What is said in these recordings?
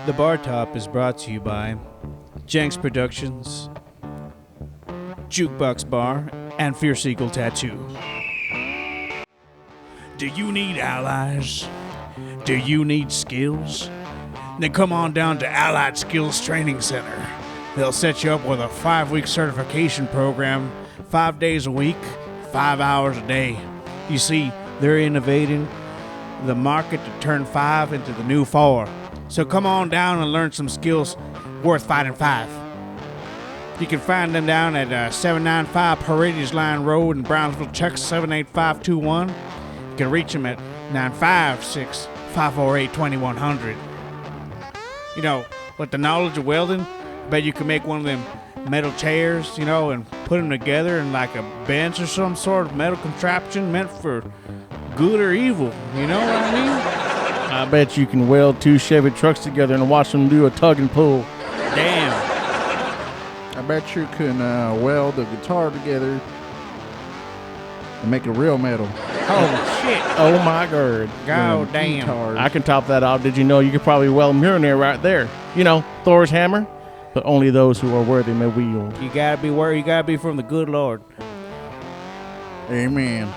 The Bar Top is brought to you by Janks Productions, Jukebox Bar, and Fierce Eagle Tattoo. Do you need allies? Do you need skills? Then come on down to Allied Skills Training Center. They'll set you up with a 5-week certification program, 5 days a week, 5 hours a day. You see, they're innovating the market to turn 5 into the new 4. So come on down and learn some skills worth fighting 5. You can find them down at 795 Paredes Line Road in Brownsville, Texas, 78521. You can reach them at 956-548-2100. You know, with the knowledge of welding, I bet you can make one of them metal chairs, you know, and put them together in like a bench or some sort of metal contraption meant for good or evil. You know what I mean? I bet you can weld 2 Chevy trucks together and watch them do a tug and pull. Damn. I bet you can weld a guitar together and make a real metal. Oh, shit. Oh, my God. God damn. Guitars. I can top that off. Did you know you could probably weld Mjolnir right there? You know, Thor's hammer. But only those who are worthy may wield. You gotta be worried. You gotta be from the good Lord. Amen.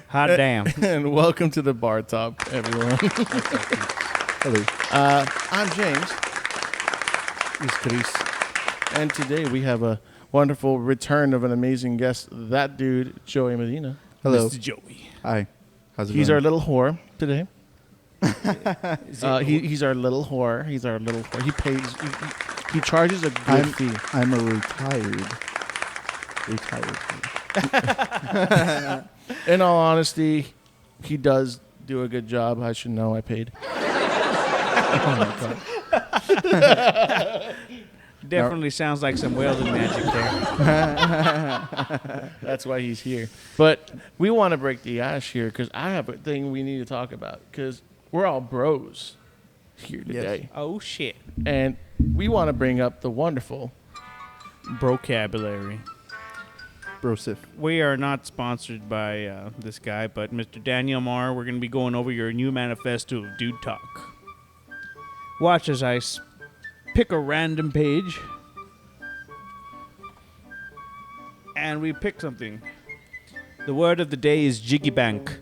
Hot damn. And welcome to the Bar Top, everyone. Hello. I'm James. He's Chris. And today we have a wonderful return of an amazing guest. That dude, Joey Medina. Hello. Mr. Joey. Hi. How's it He's going? our little whore today. He's our little whore. He's our little whore. He pays. He charges a good fee. I'm a retired fee. In all honesty, he does do a good job. I should know. I paid. Oh my God. Definitely sounds like some welding magic there. That's why he's here. But we want to break the ice here because I have a thing we need to talk about because we're all bros here today. Yes. Oh, shit. And we want to bring up the wonderful. Vocabulary. Brosif. We are not sponsored by this guy, but Mr. Daniel Marr, we're going to be going over your new manifesto of Dude Talk. Watch as I pick a random page, and we pick something. The word of the day is jiggy bank.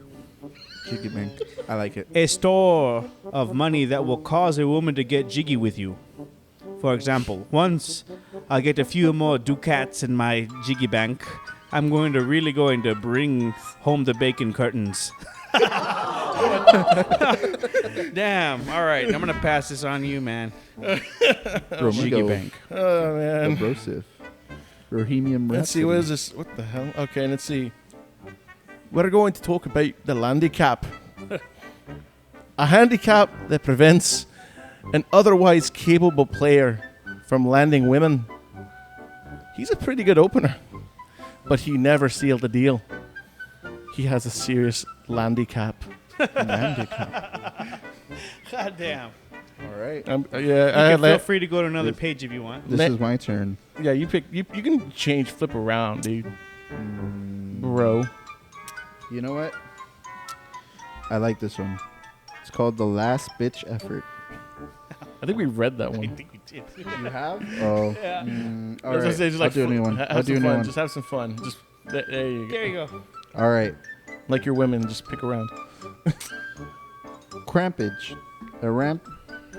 Jiggy bank. I like it. A store of money that will cause a woman to get jiggy with you. For example, once I get a few more ducats in my jiggy bank, I'm really going to bring home the bacon curtains. Damn. All right. I'm going to pass this on you, man. Jiggy bank. Oh, man. Brosif. Bohemian Rhapsody. Let's see. What is this? What the hell? Okay, let's see. We're going to talk about the handicap. A handicap that prevents an otherwise capable player from landing women. He's a pretty good opener, but he never sealed the deal. He has a serious landicap. Handicap. God damn. All right. Yeah, Feel free to go to another page if you want. This is my turn. Yeah, you pick. You can flip around, dude. Bro. You know what? I like this one. It's called The Last Bitch Effort. I think we read that one. I think we did. You have? Oh. Yeah. All right. I'll do a new one. Have some fun. Just have some fun. Just there you go. There you go. All right. Like your women, just pick around. Crampage. A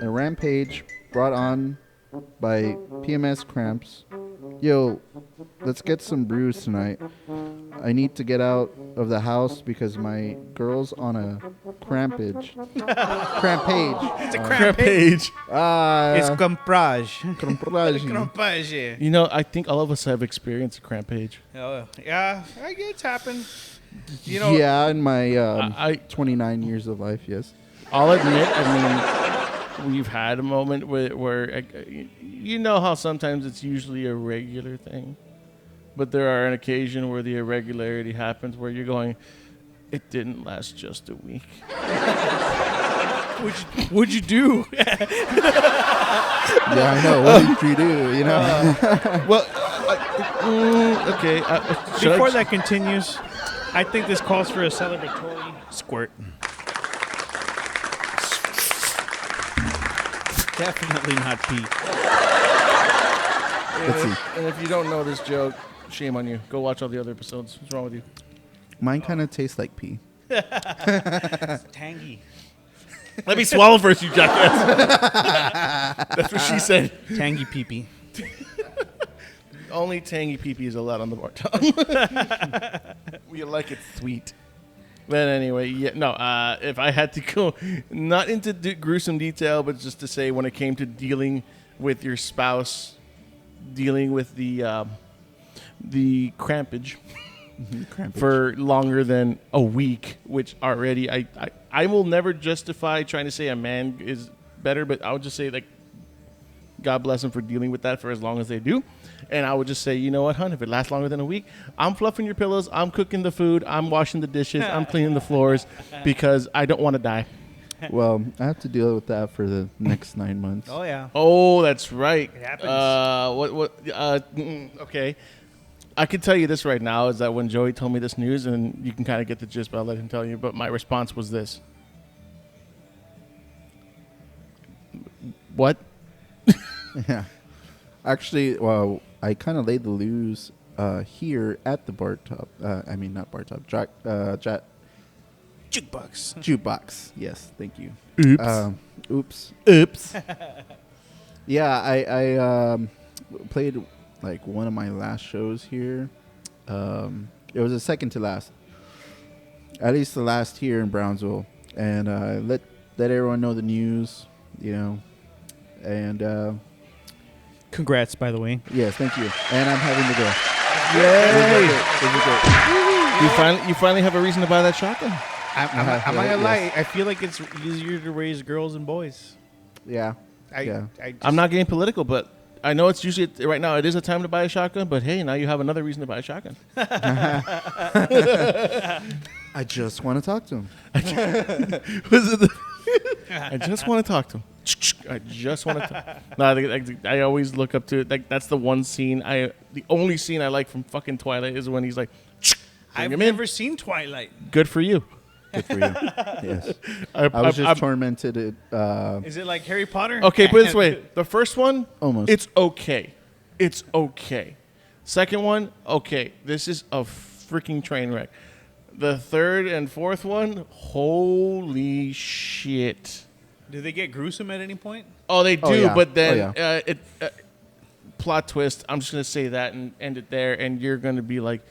rampage brought on by PMS cramps. Yo, let's get some brews tonight. I need to get out of the house because my girl's on a crampage. Crampage. It's a Crampage. It's crampage. Crampage. Crampage. You know, I think all of us have experienced a crampage. Oh, yeah, I guess it's happened. You know, Yeah, in my I 29 years of life, yes. I'll admit, we've had a moment where you know how sometimes it's usually a regular thing, but there are an occasion where the irregularity happens where you're going, it didn't last just a week. what'd you do? Yeah, I know. What did you do? You know. Well, Okay. Should Before I, that continues, I think this calls for a celebratory squirt. Definitely not pee. Let's see. And if you don't know this joke, shame on you. Go watch all the other episodes. What's wrong with you? Mine kind of tastes like pee. Tangy. Let me swallow first, you jackass. That's what she said. Tangy pee-pee. Only tangy pee-pee is allowed on the bar top. We like it sweet. But anyway, yeah, no. If I had to go, not into gruesome detail, but just to say, when it came to dealing with your spouse, dealing with the crampage for longer than a week, which already I will never justify trying to say a man is better, but I would just say, like, God bless them for dealing with that for as long as they do. And I would just say, you know what, hon, if it lasts longer than a week, I'm fluffing your pillows, I'm cooking the food, I'm washing the dishes, I'm cleaning the floors, because I don't want to die. Well, I have to deal with that for the next 9 months. Oh, yeah. Oh, that's right. It happens. Okay. I can tell you this right now, is that when Joey told me this news, and you can kind of get the gist, but I'll let him tell you, but my response was this. What? Yeah. Actually, well, I kind of laid the loose here at the bar top. I mean, not bar top. Jukebox. Jukebox. Yes, thank you. Oops. Oops. Yeah, I played like one of my last shows here. It was the second to last. At least the last here in Brownsville. And let everyone know the news, you know. And Congrats, by the way. yes, thank you. And I'm having to go. Yay! You finally have a reason to buy that shotgun. I'm not gonna Yes. lie. I feel like it's easier to raise girls and boys. Yeah. I I'm not getting political, but I know it's usually right now. It is a time to buy a shotgun, but hey, now you have another reason to buy a shotgun. I just want to talk to him. I just want to talk to him. I just want to talk. No, I always look up to it. Like, that's the one scene. The only scene I like from fucking Twilight is when he's like, I've him never seen Twilight. Good for you. Good for you. Yes. I was just tormented. Is it like Harry Potter? Okay, put it this way. The first one, Almost. it's okay. It's okay. Second one, okay. This is a freaking train wreck. The third and fourth one, holy shit. Do they get gruesome at any point? Oh, they do, Oh, yeah. but then Oh, plot twist. I'm just gonna say that and end it there, and you're gonna be like,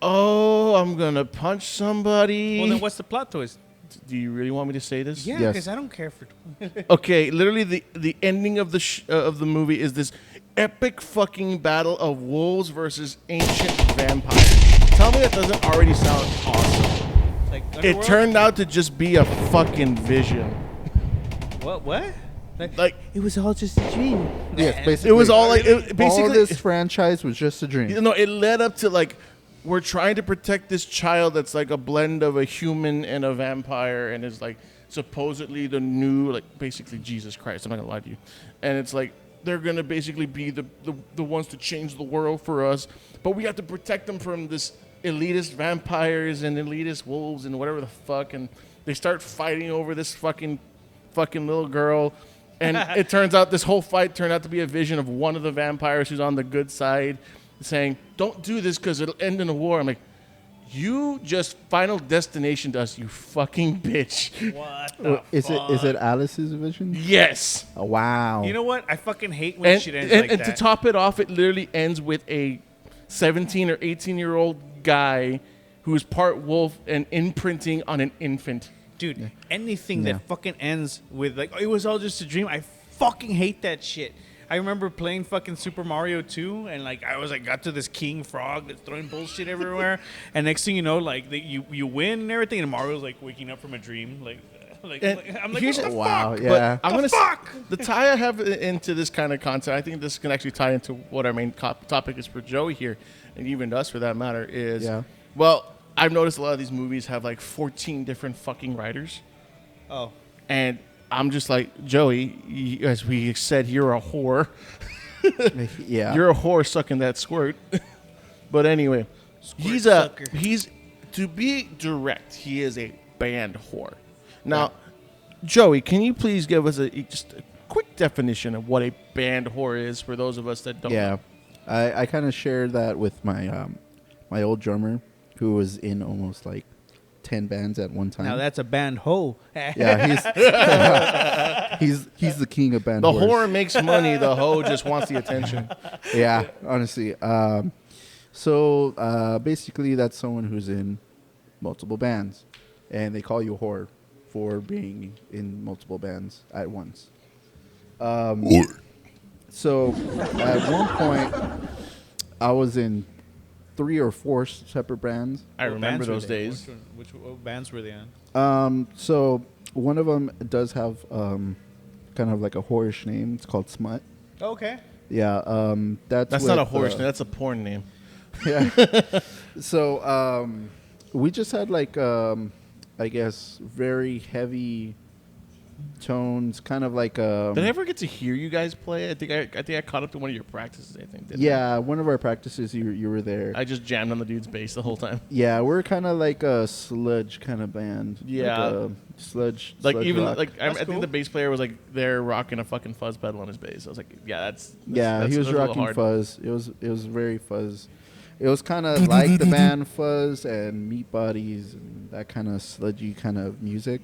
"Oh, I'm gonna punch somebody." Well, then what's the plot twist? Do you really want me to say this? Yeah, Yes. because I don't care for. Okay, literally, the ending of the movie is this epic fucking battle of wolves versus ancient vampires. Tell me that doesn't already sound awesome. Like It Underworld? turned out to just be a fucking vision. What? Like, It was all just a dream. yes, basically. it was all like all basically. this franchise was just a dream. You know, it led up to, like, we're trying to protect this child that's like a blend of a human and a vampire, and is like supposedly the new, like, basically Jesus Christ. I'm not gonna lie to you. And it's like they're gonna basically be the ones to change the world for us, but we have to protect them from this elitist vampires and elitist wolves and whatever the fuck. And they start fighting over this fucking little girl. And it turns out this whole fight turned out to be a vision of one of the vampires who's on the good side, saying, "Don't do this because it'll end in a war." I'm like, you just Final Destination to us, you fucking bitch. What the Is fuck? it Alice's vision? Yes. Oh, wow. You know what? I fucking hate when And, shit ends and, like and that. to top it off, it literally ends with a 17 or 18-year-old guy who is part wolf and imprinting on an infant. Dude, anything Yeah. that fucking ends with like, oh, it was all just a dream. I fucking hate that shit. I remember playing fucking Super Mario 2, and like I was like got to this king frog that's throwing bullshit everywhere, and next thing you know, like you win and everything, and Mario's like waking up from a dream, And I'm like, here's- what the Wow, fuck? yeah. I'm gonna fuck? The tie I have into this kind of content, I think this can actually tie into what our main topic is for Joey here, and even us for that matter, is, Yeah. well, I've noticed a lot of these movies have like 14 different fucking writers. Oh, And I'm just like, Joey, as we said, you're a whore. Yeah. You're a whore sucking that squirt. But anyway, he's to be direct, he is a band whore. Now, Joey, can you please give us just a quick definition of what a band whore is for those of us that don't know? I kind of shared that with my my old drummer, who was in almost like 10 bands at one time. Now that's a band hoe. Yeah, he's the king of band. The whores. whore makes money, the hoe just wants the attention. Yeah, honestly. So basically, that's someone who's in multiple bands, and they call you a whore for being in multiple bands at once. So at one point, I was in 3 or 4 separate bands. I remember those days. Which bands were they on? So one of them does have kind of like a whorish name. It's called Smut. Okay. Yeah, that's not a horse name. That's a porn name. Yeah. So we just had like I guess very heavy tones, kind of like Did I ever get to hear you guys play? I think I caught up to one of your practices. I think. Yeah, one of our practices you were there. I just jammed on the dude's bass the whole time. Yeah, we're kind of like a sludge kind of band. Yeah, like a sludge. Like sludge even rock. like I Cool. think the bass player was like there rocking a fucking fuzz pedal on his bass. I was like, yeah, he was a little rocking hard. fuzz. It was very fuzz. It was kind of like the band Fuzz and Meat Bodies and that kind of sludgy kind of music.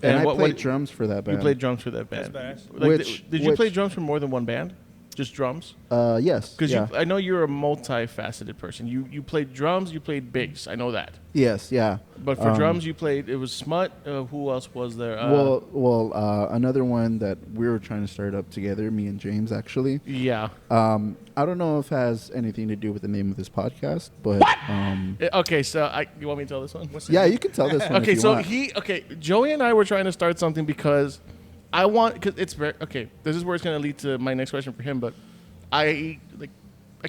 And I played drums for that band. You played drums for that band. That's badass. Like, did you play drums for more than one band? Just drums? Yes. Because yeah. I know you're a multifaceted person. You played drums, you played bass. I know that. Yes. Yeah. But for drums, you played. It was Smut. Who else was there? Another one that we were trying to start up together, me and James actually. Yeah. I don't know if it has anything to do with the name of this podcast, but Okay, so you want me to tell this one? yeah, you can tell this one. Okay, if you so want. Joey and I were trying to start something because because it's very okay. This is where it's going to lead to my next question for him, but I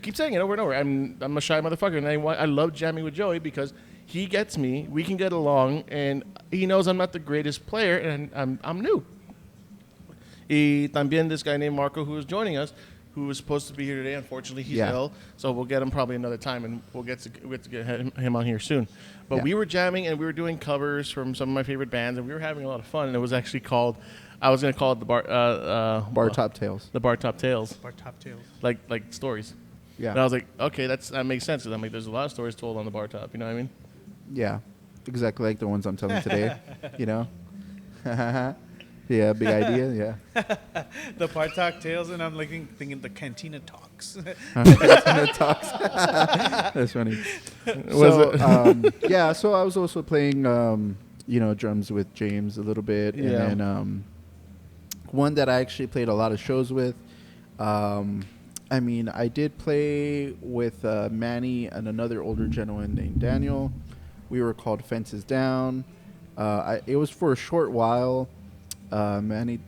keep saying it over and over. I'm a shy motherfucker, and I love jamming with Joey because he gets me. We can get along, and he knows I'm not the greatest player, and I'm new. Y también this guy named Marco who is joining us, who was supposed to be here today. Unfortunately, he's ill, so we'll get him probably another time, and we'll get to get him on here soon. But we were jamming, and we were doing covers from some of my favorite bands, and we were having a lot of fun. And it was actually called, I was going to call it the Bar Top Tales. The Bar Top Tales. Bar Top Tales. Like stories. Yeah. And I was like, okay, that makes sense. Because I'm like, there's a lot of stories told on the bar top. You know what I mean? Yeah, exactly like the ones I'm telling today. You know. Yeah, big idea. Yeah. The Bar Top Tales, and I'm thinking the Cantina Talks. Talks. That's funny. So I was also playing, drums with James a little bit, and then one that I actually played a lot of shows with. I did play with Manny and another older gentleman named Daniel. We were called Fences Down. It was for a short while. Manny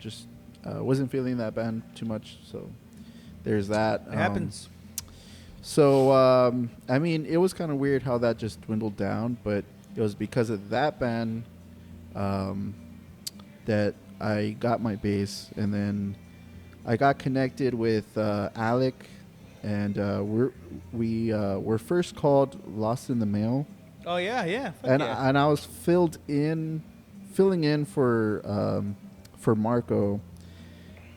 just wasn't feeling that band too much, so there's that. It happens. So, it was kind of weird how that just dwindled down, but it was because of that band that I got my bass, and then I got connected with Alec, and we were first called Lost in the Mail. Oh yeah. And I was filling in for Marco,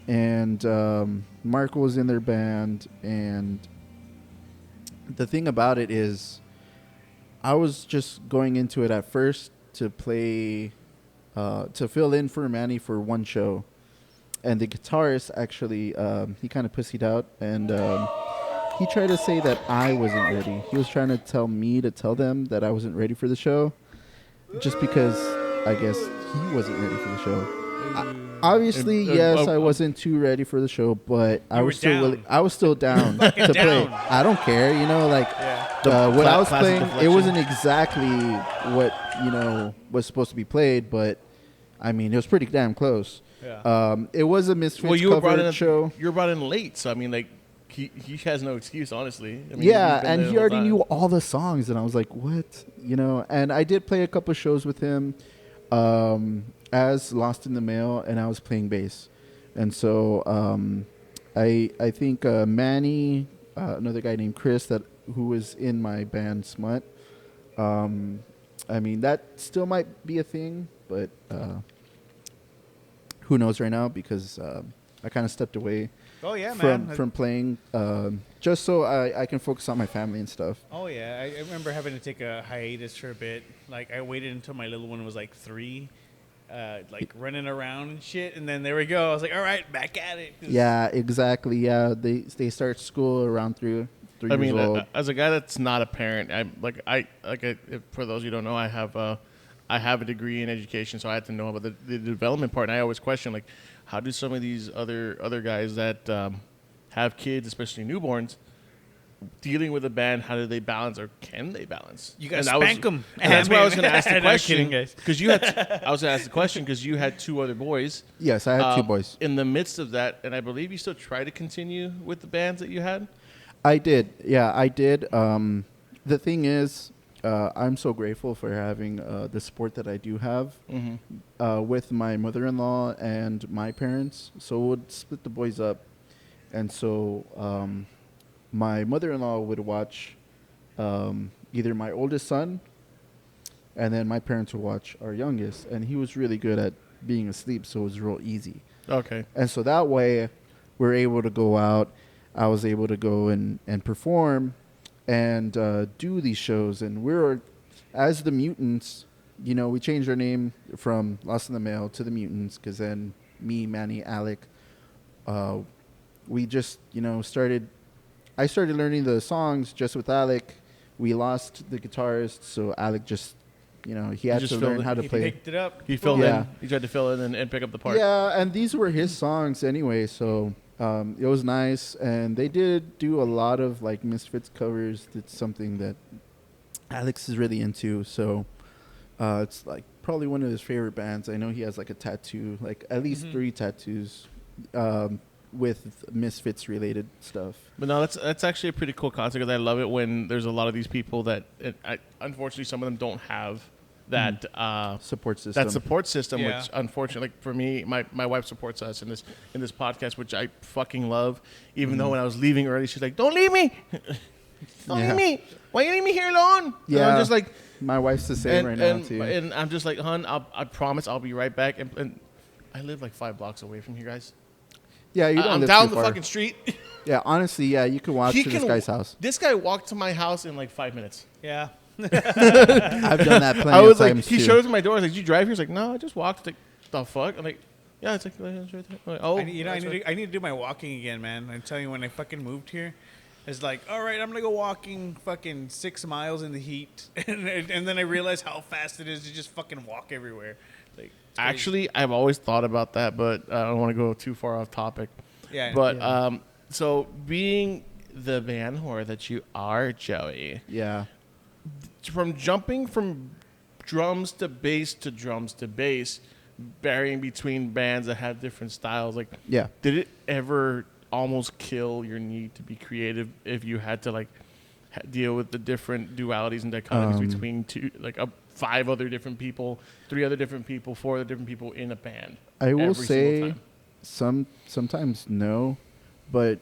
and Marco was in their band, and the thing about it is I was just going into it at first to play to fill in for Manny for one show, and the guitarist actually he kind of pussied out, and he tried to say that I wasn't ready. He was trying to tell me to tell them that I wasn't ready for the show, just because I guess he wasn't ready for the show. Obviously, yes, I wasn't too ready for the show, but I was still willing. I was still down to play. I don't care, what I was playing, it wasn't exactly what was supposed to be played, but it was pretty damn close. Yeah. It was a Misfits cover show. You were brought in late, so he has no excuse, honestly. And he already knew all the songs, and I was like, what? And I did play a couple shows with him as Lost in the Mail, and I was playing bass. And so I think Manny, another guy named Chris who was in my band Smut. I mean, that still might be a thing, but who knows right now, because I kind of stepped away Oh yeah, from playing, just so I can focus on my family and stuff. Oh yeah, I remember having to take a hiatus for a bit. Like I waited until my little one was like 3, like running around and shit, and then there we go. I was like, all right, back at it. Yeah, exactly. Yeah, they start school around three I years mean, old. as a guy that's not a parent, for those who don't know, I have a degree in education, so I had to know about the development part. And I always question, like, how do some of these other guys that have kids, especially newborns, dealing with a band, how do they balance, or can they balance? You gotta spank them. And that's why I was going to ask the No, question. kidding, guys. Because I was going to ask the question because you had 2 other boys. Yes, I had 2 boys. In the midst of that, and I believe you still try to continue with the bands that you had. I did. Yeah, I did. The thing is, I'm so grateful for having the support that I do have with my mother-in-law and my parents. So we'll split the boys up. And so my mother-in-law would watch either my oldest son, and then my parents would watch our youngest. And he was really good at being asleep, so it was real easy. Okay. And so that way, we're able to go out. I was able to go and perform and do these shows. And we're, as the Mutants, we changed our name from Lost in the Mail to the Mutants, because then me, Manny, Alec, we just, I started learning the songs just with Alec. We lost the guitarist, so Alec just, he had to learn how to play. He picked it up. He filled Yeah. in. He tried to fill in and pick up the part. Yeah, and these were his songs anyway, so it was nice. And they did do a lot of like Misfits covers. It's something that Alex is really into, so it's like probably one of his favorite bands. I know he has like a tattoo, like at least 3 tattoos with Misfits related stuff. But no, that's actually a pretty cool concept, because I love it when there's a lot of these people that, unfortunately, some of them don't have that Support system. That support system, Yeah. which unfortunately, like for me, my wife supports us in this podcast, which I fucking love. Even though when I was leaving early, she's like, "Don't leave me, don't leave me. Why you leave me here alone?" Yeah, and I'm just like, my wife's the same right now too. And I'm just like, "Hun, I promise I'll be right back." And I live like 5 blocks away from you guys. Yeah, you don't I'm live down too the far. fucking street. Yeah, honestly, yeah, you can walk to this guy's house. This guy walked to my house in like 5 minutes. Yeah. I've done that plenty I was of like, times he too. shows me my door. I was like, "Did you drive here?" He's like, "No, I just walked." Like, the fuck? I'm like, "Yeah, it's like, it's right there." I'm like, oh, I need to do my walking again, man. I'm telling you, when I fucking moved here, it's like, all right, I'm gonna go walking fucking 6 miles in the heat, and then I realize how fast it is to just fucking walk everywhere. Like, it's crazy. Actually, I've always thought about that, but I don't want to go too far off topic. Yeah. But so being the band whore that you are, Joey, Yeah. from jumping from drums to bass to drums to bass, varying between bands that have different styles, like, Yeah. did it ever almost kill your need to be creative if you had to like deal with the different dualities and dichotomies between 5 other different people, 3 other different people, 4 other different people in a band? I will every single say time? sometimes no, but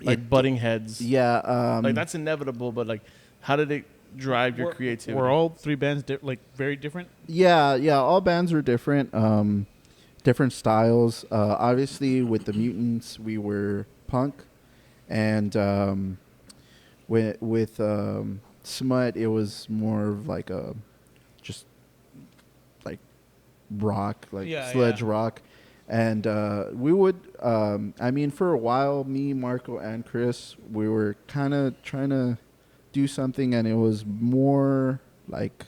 Like butting heads. yeah, Like that's inevitable, but like how did it drive your creativity? Were all 3 bands very different? yeah, all bands are different, different styles. Obviously, with the Mutants, we were punk, and with Smut, it was more of like a just like rock, like sludge rock. And we would, I mean, for a while, me, Marco, and Chris, we were kind of trying to do something, and it was more like,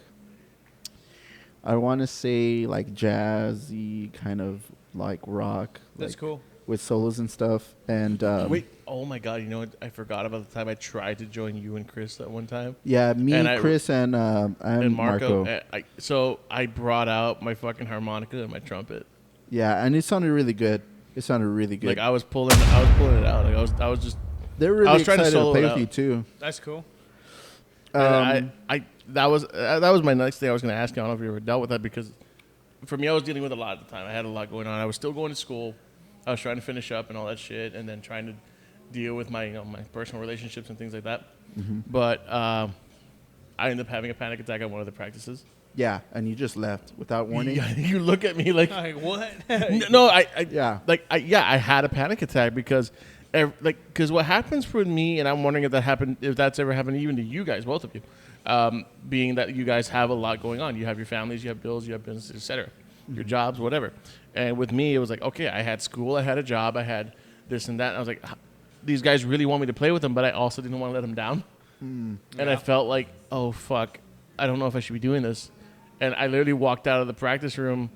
I want to say like jazzy, kind of like rock. That's like, cool. With solos and stuff. And wait, oh my God, you know what? I forgot about the time I tried to join you and Chris that one time. yeah, me, And Chris, and Marco. So I brought out my fucking harmonica and my trumpet. Yeah, and it sounded really good. Like I was pulling it out. Like I was just. They're really I was trying excited to to solo play it with out. you too. That's cool. And that was my next thing I was going to ask you. I don't know if you ever dealt with that, because for me, I was dealing with a lot at the time. I had a lot going on. I was still going to school. I was trying to finish up and all that shit, and then trying to deal with my my personal relationships and things like that. But I ended up having a panic attack at one of the practices. Yeah, and you just left without warning. Yeah, you look at me like what? no, I had a panic attack because what happens with me, and I'm wondering if that's ever happened even to you guys, both of you, being that you guys have a lot going on. You have your families, you have bills, you have businesses, etc., your jobs, whatever. And with me, it was like, okay, I had school, I had a job, I had this and that. And I was like, these guys really want me to play with them, but I also didn't want to let them down. And I felt like, oh fuck, I don't know if I should be doing this. And I literally walked out of the practice room.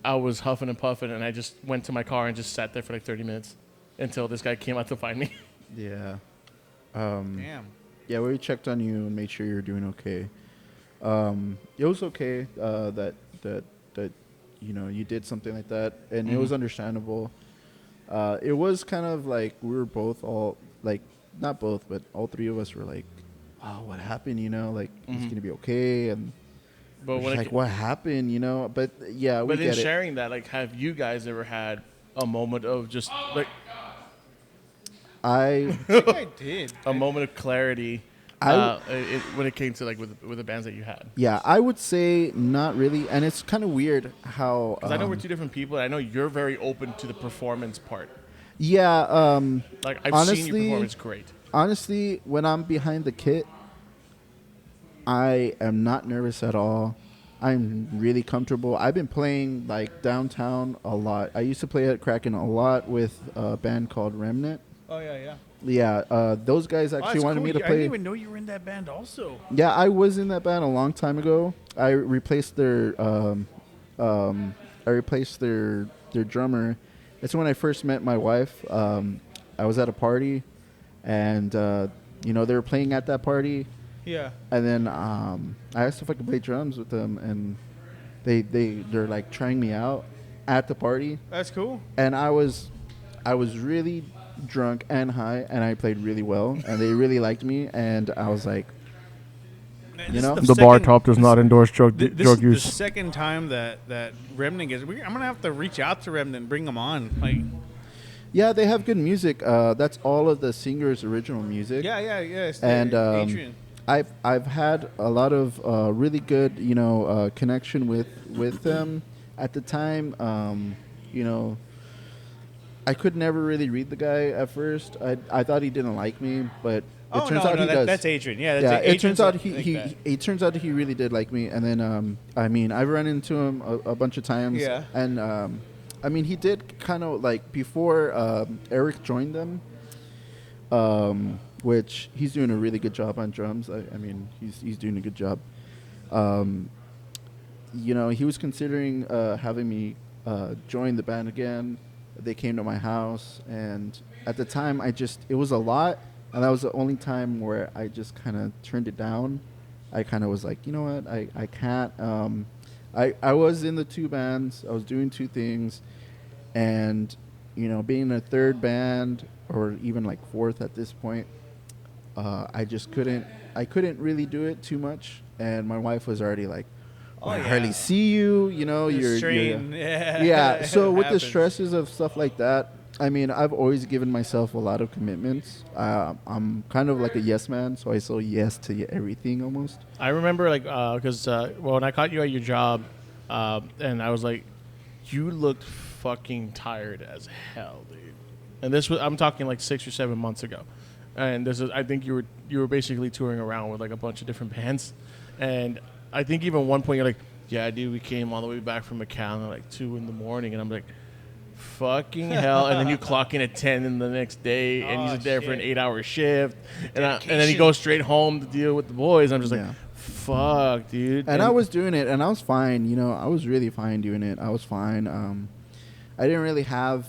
I was huffing and puffing, and I just went to my car and just sat there for like 30 minutes until this guy came out to find me. Yeah. Damn. Yeah, we checked on you and made sure you were doing okay. It was okay that you did something like that, and it was understandable. It was kind of like we were both all like, not both, but all three of us were like, "Wow, what happened?" Like it's gonna be okay, and But when like, what happened? But yeah, we but in get it. sharing that, like, have you guys ever had a moment of just like I I did. a moment of clarity when it came to like with the bands that you had? Yeah, I would say not really, and it's kind of weird how. Because I know we're two different people. And I know you're very open to the performance part. Yeah. Like I've honestly, seen you perform. It's great. Honestly, when I'm behind the kit, I am not nervous at all. I'm really comfortable. I've been playing like downtown a lot. I used to play at Kraken a lot with a band called Remnant. Oh yeah. Yeah, those guys actually wanted me to I play. didn't even know you were in that band also. Yeah, I was in that band a long time ago. I replaced their drummer. It's when I first met my wife. I was at a party, and they were playing at that party. Yeah. And then I asked if I could play drums with them, and they're like trying me out at the party. That's cool. And I was really drunk and high, and I played really well, and they really liked me, and I was like, The bar top does not endorse drug This drug is use. the second time that Remnant is. I'm gonna have to reach out to Remnant and bring them on. Like, yeah, they have good music. That's all of the singer's original music. yeah. It's And Adrian. I've had a lot of really good connection with them at the time. I could never really read the guy at first. I thought he didn't like me, but it turns out he does. That's Adrian. Yeah, It turns out it turns out he really did like me. And then I've run into him a bunch of times. Yeah. And he did kind of like before Eric joined them. Which he's doing a really good job on drums. He's doing a good job. He was considering having me join the band again. They came to my house, and at the time, it was a lot, and that was the only time where I just kind of turned it down. I kind of was like, you know what, I can't. I was in the two bands. I was doing two things, and being in a third band or even like fourth at this point, I just couldn't. I couldn't really do it too much, and my wife was already like, I hardly see you. You're strain. Yeah. So with the happens. stresses of stuff like that, I've always given myself a lot of commitments. I'm kind of like a yes man, so I say yes to everything almost. I remember because when I caught you at your job, and I was like, you looked fucking tired as hell, dude. And I'm talking like 6 or 7 months ago. And I think you were basically touring around with like a bunch of different bands, and I think even one point you're like, yeah, dude, we came all the way back from McAllen at like 2 a.m, and I'm like, fucking hell. And then you clock in at 10 in the next day, and he's there for an 8-hour shift, and then he goes straight home to deal with the boys. I'm just like, fuck, dude. And I was doing it, and I was fine. I was really fine doing it. I was fine. I didn't really have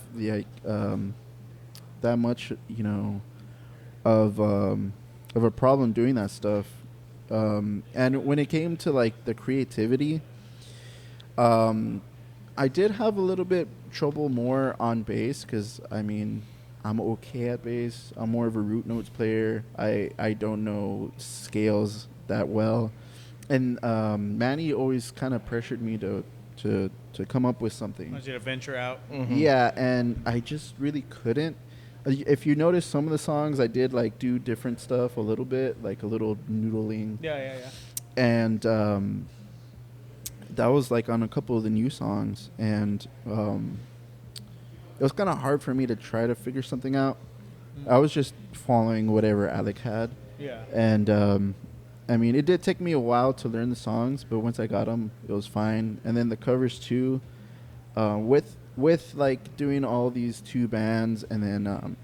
that much, of a problem doing that stuff. And when it came to like the creativity, I did have a little bit trouble more on bass because I'm okay at bass. I'm more of a root notes player. I don't know scales that well, and Manny always kind of pressured me to to come up with something. I want you to venture out. Yeah, and I just really couldn't. If you notice some of the songs, I did like do different stuff a little bit, like a little noodling. Yeah. And that was like on a couple of the new songs, and it was kind of hard for me to try to figure something out. I was just following whatever Alec had. Yeah. And I mean, it did take me a while to learn the songs, but once I got them, it was fine. And then the covers too, with like doing all these 2 bands and then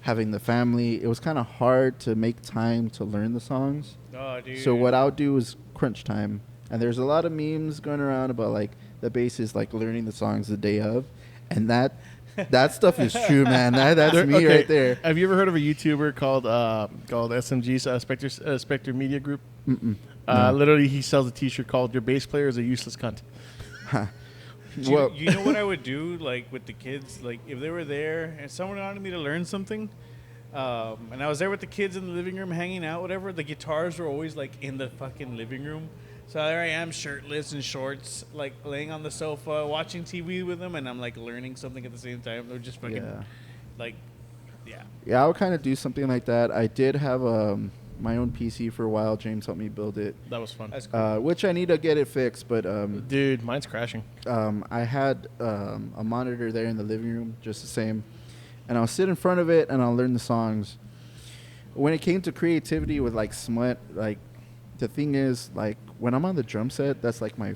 having the family, it was kind of hard to make time to learn the songs. Oh, dude. So what I'll do is crunch time. And there's a lot of memes going around about like the bassist like learning the songs the day of, and that stuff is true, man. That's me Okay. right there. Have you ever heard of a YouTuber called SMG, Spectre Media Group? Mm-mm. Literally, he sells a T-shirt called "Your bass player is a useless cunt." You know what I would do, like with the kids, like if they were there and someone wanted me to learn something, and I was there with the kids in the living room hanging out, whatever. The guitars were always like in the fucking living room, so there I am, shirtless and shorts, like laying on the sofa watching TV with them, and I'm like learning something at the same time. They're just fucking, like, yeah. Yeah, I would kind of do something like that. I did have my own PC for a while. James helped me build it. That was fun. That's cool. Which I need to get it fixed, but Dude, mine's crashing. I had a monitor there in the living room, just the same, and I'll sit in front of it and I'll learn the songs. When it came to creativity with like smut, like the thing is, like when I'm on the drum set, that's like my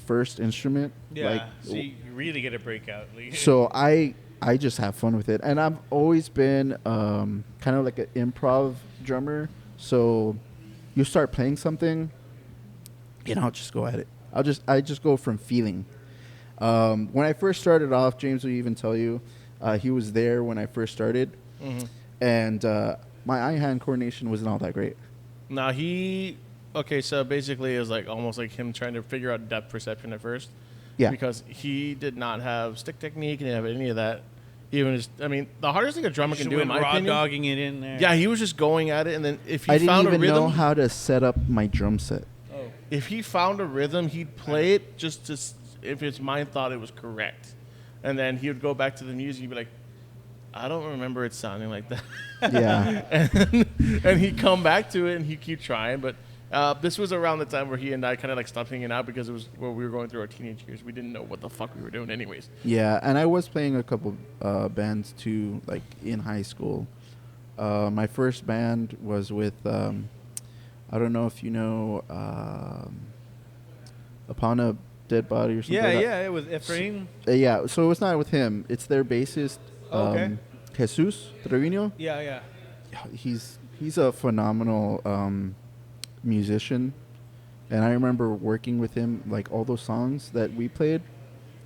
first instrument. Yeah, Like, so you really get a breakout. Like, so I just have fun with it, and I've always been kind of like an improv drummer. So you start playing something, and I'll just go at it. I just go from feeling. When I first started off, James will even tell you, he was there when I first started, and my eye-hand coordination wasn't all that great. Now okay, so basically it was like almost like him trying to figure out depth perception at first. Yeah. Because he did not have stick technique, he didn't have any of that. Even just, I mean, the hardest thing a drummer can do, in my raw opinion, dogging it in there. yeah, he was just going at it, and then if he I didn't found a even rhythm, know how to set up my drum set. Oh. if he found a rhythm, he'd play it just to if his mind thought it was correct, and then he would go back to the music. He'd be like, I don't remember it sounding like that. Yeah. and he'd come back to it, and he'd keep trying. But this was around the time where he and I kind of like stopped hanging out because it was where we were going through our teenage years. We didn't know what the fuck we were doing anyways. Yeah, and I was playing a couple bands too, like in high school. My first band was with, I don't know if you know, Upon a Dead Body or something. Yeah, like that. yeah, it was Ephraim. Yeah, so it's not with him. It's their bassist, Okay. Jesus Trevino. Yeah, yeah. He's a phenomenal musician, and I remember working with him, like all those songs that we played.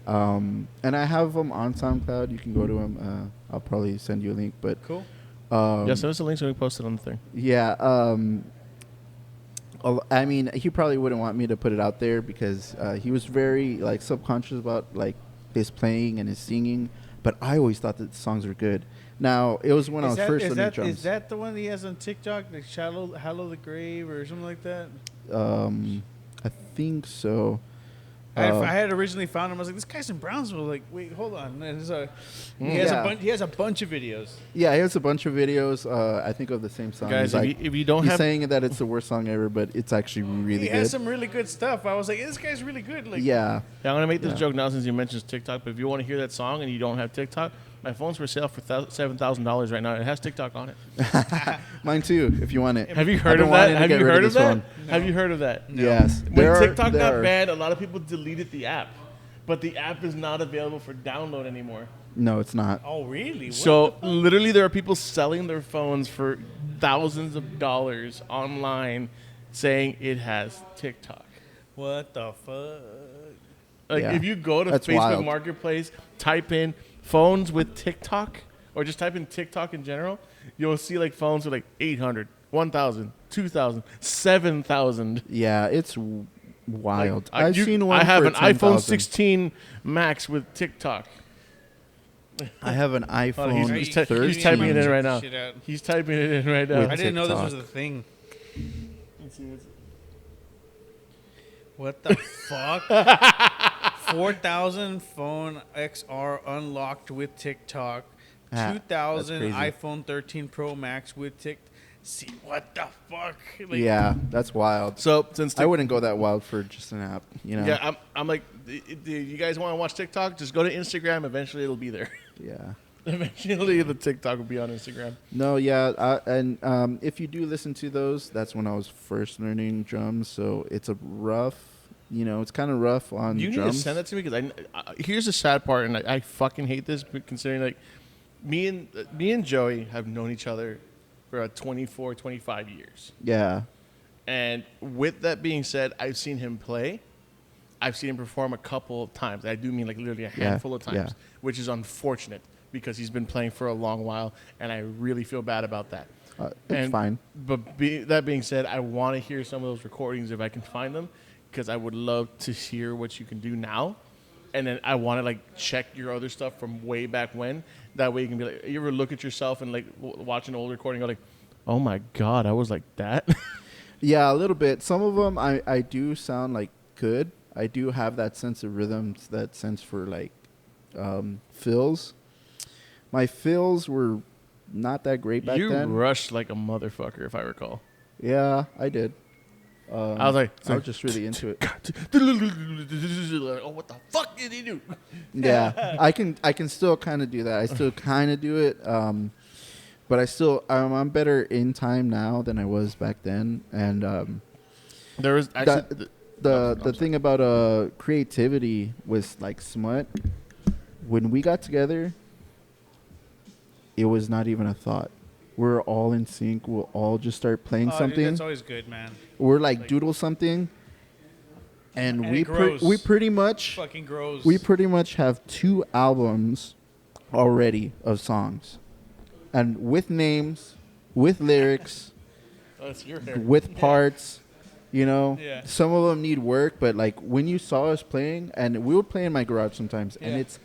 And I have them on SoundCloud. You can go to him. I'll probably send you a link. But Cool. Yeah, send us a link so we post it on the thing. yeah, I mean, he probably wouldn't want me to put it out there because he was very like subconscious about like his playing and his singing. But I always thought that the songs were good. Now it was when I was first learning drums. Is that the one he has on TikTok, like Hallow the Grave or something like that? I think so. I had originally found him. I was like, this guy's in Brownsville. Like, wait, hold on. And he has a bunch of videos. Yeah, he has a bunch of videos. I think of the same song. Guys, if you don't he's have saying that it's the worst song ever, but it's actually really He good. has some really good stuff. I was like, this guy's really good. Like, Yeah. Yeah, I'm gonna make this Yeah. joke now since you mentioned TikTok. But if you want to hear that song and you don't have TikTok, my phone's for sale for $7,000 right now. It has TikTok on it. Mine too, if you want it. Have you I've heard been of wanting that? to Have get you rid heard of of this that? one. Have you heard of that? Yes. When TikTok got banned, a lot of people deleted the app, but the app is not available for download anymore. No, it's not. Oh, really? What So literally, there are people selling their phones for thousands of dollars online, saying it has TikTok. What the fuck? Like Yeah. if you go to That's Facebook wild. Marketplace, type in phones with TikTok, or just type in TikTok in general, you'll see like phones with like 800, 1,000, 2,000, 7,000. Yeah, it's wild. Like, I've seen one I have for an iPhone 10,000. 16 Max with TikTok. I have an iPhone he's, He's 13. he's typing it in right now. Shit out. He's typing it in right now. With I didn't know this TikTok. was a thing. Let's see, let's- What the fuck? 4,000 phone XR unlocked with TikTok. Ah, 2,000 that's crazy. iPhone 13 Pro Max with TikTok. See, what the fuck? Like, Yeah, that's wild. So since I wouldn't go that wild for just an app, you know? yeah, I'm like, do you guys want to watch TikTok? Just go to Instagram. Eventually, it'll be there. Yeah. Eventually, the TikTok will be on Instagram. No, yeah, and if you do listen to those, that's when I was first learning drums, so it's a rough, you know, it's kind of rough on You need drums. to send that to me because here's the sad part, and I fucking hate this, considering like me and Joey have known each other for 24, 25 years. Yeah, And with that being said, I've seen him play. I've seen him perform a couple of times. I do mean like literally a handful of times, yeah. which is unfortunate because he's been playing for a long while, and I really feel bad about that. it's fine. But that being said, I want to hear some of those recordings if I can find them, because I would love to hear what you can do now. And then I want to like check your other stuff from way back when. That way you can be like, you ever look at yourself and like watch an old recording and go like, oh my God, I was like that. Yeah, a little bit. Some of them I do sound like good. I do have that sense of rhythm, that sense for like fills. My fills were not that great back You then. rushed like a motherfucker, if I recall. Yeah, I did. I was like, I was just really into it. oh, what the fuck did he do? Yeah, I can still kind of do that. I still kind of do it, but I'm better in time now than I was back then. And There was actually the thing about creativity with like Smut. When we got together, it was not even a thought. We're all in sync. We'll all just start playing something. Dude, that's always good, man. We're like doodle something, and it grows. we pretty much Fucking grows. we pretty much have 2 albums already of songs, and with names, with lyrics, Oh, it's your hair. with parts. You know, Yeah. some of them need work, but like when you saw us playing, and we would play in my garage sometimes, and Yeah. it's